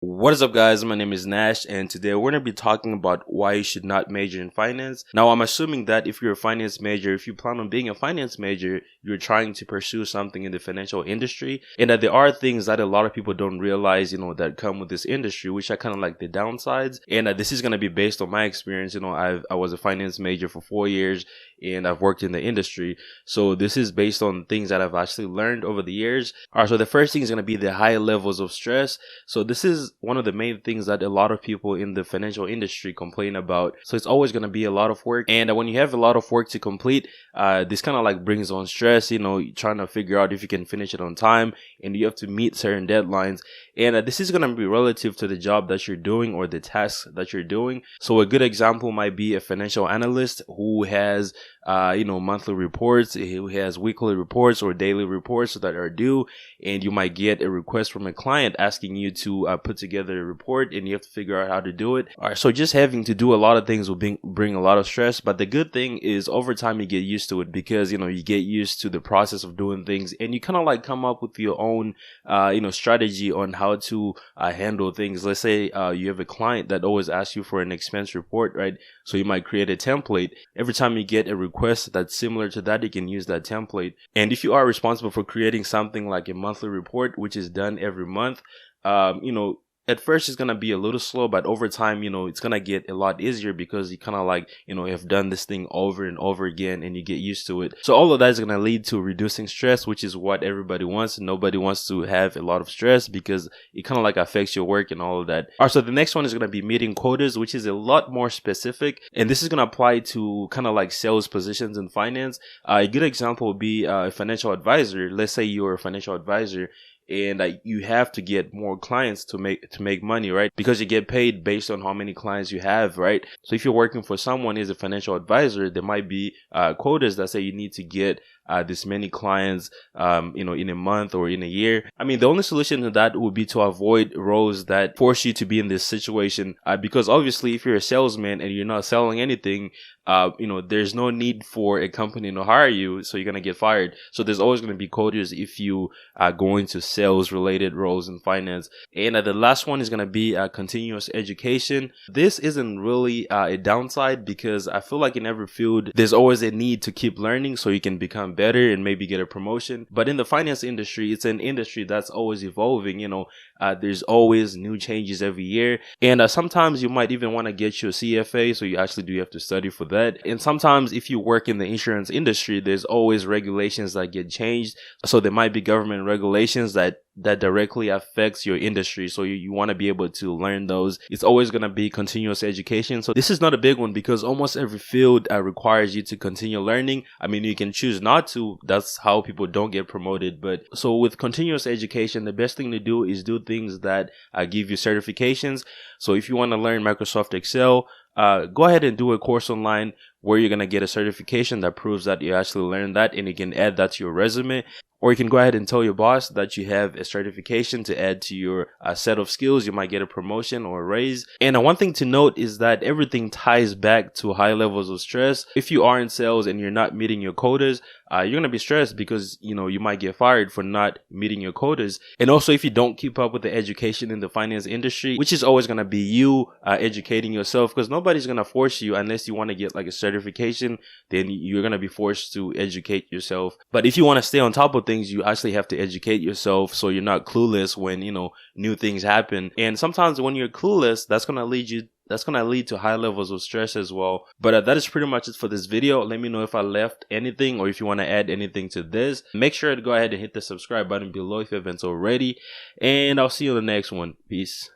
What is up, guys? My name is Nash, and today we're going to be talking about why you should not major in finance. Now, I'm assuming that if you're a finance major, if you plan on being a finance major, you're trying to pursue something in the financial industry, and that there are things that a lot of people don't realize, that come with this industry, which are kind of like the downsides. And this is going to be based on my experience. I was a finance major for 4 years, and I've worked in the industry. So this is based on things that I've actually learned over the years. All right, so the first thing is going to be the high levels of stress. So this is one of the main things that a lot of people in the financial industry complain about. So it's always going to be a lot of work. And when you have a lot of work to complete, this kind of like brings on stress, trying to figure out if you can finish it on time, and you have to meet certain deadlines. And this is going to be relative to the job that you're doing or the tasks that you're doing. So a good example might be a financial analyst who has monthly reports, who has weekly reports or daily reports that are due, and you might get a request from a client asking you to put together a report, and you have to figure out how to do it. All right, so just having to do a lot of things will bring a lot of stress, but the good thing is over time you get used to it, because you get used to the process of doing things, and you kind of like come up with your own strategy on how to handle things. Let's say you have a client that always asks you for an expense report, right? So you might create a template. Every time you get a request that's similar to that, you can use that template. And if you are responsible for creating something like a monthly report, which is done every month, at first it's going to be a little slow, but over time, it's going to get a lot easier, because you kind of like, have done this thing over and over again, and you get used to it. So all of that is going to lead to reducing stress, which is what everybody wants. Nobody wants to have a lot of stress, because it kind of like affects your work and all of that. All right, so the next one is going to be meeting quotas, which is a lot more specific. And this is going to apply to kind of like sales positions in finance. A good example would be a financial advisor. Let's say you're a financial advisor, and you have to get more clients to make money, right? Because you get paid based on how many clients you have, right? So if you're working for someone as a financial advisor, there might be quotas that say you need to get this many clients, in a month or in a year. I mean, the only solution to that would be to avoid roles that force you to be in this situation, because obviously if you're a salesman and you're not selling anything, there's no need for a company to hire you, so you're going to get fired. So there's always going to be quotas if you are going to sales related roles in finance. And the last one is going to be continuous education. This isn't really a downside, because I feel like in every field, there's always a need to keep learning so you can become better and maybe get a promotion. But in the finance industry, it's an industry that's always evolving. There's always new changes every year. And sometimes you might even want to get your CFA, so you actually do have to study for that. And sometimes if you work in the insurance industry, there's always regulations that get changed. So there might be government regulations that directly affects your industry. So you want to be able to learn those. It's always going to be continuous education. So this is not a big one, because almost every field requires you to continue learning. I mean, you can choose not to. That's how people don't get promoted. But so with continuous education, the best thing to do is do things that give you certifications. So if you want to learn Microsoft Excel, go ahead and do a course online where you're going to get a certification that proves that you actually learned that, and you can add that to your resume. Or you can go ahead and tell your boss that you have a certification to add to your set of skills. You might get a promotion or a raise. And one thing to note is that everything ties back to high levels of stress. If you are in sales and you're not meeting your quotas, you're going to be stressed, because, you might get fired for not meeting your quotas. And also, if you don't keep up with the education in the finance industry, which is always going to be you educating yourself, because nobody's going to force you unless you want to get like a certification, then you're going to be forced to educate yourself. But if you want to stay on top of things, you actually have to educate yourself, so you're not clueless when, new things happen. And sometimes when you're clueless, that's going to lead to high levels of stress as well. But that is pretty much it for this video. Let me know if I left anything, or if you want to add anything to this. Make sure to go ahead and hit the subscribe button below if you haven't already. And I'll see you in the next one. Peace.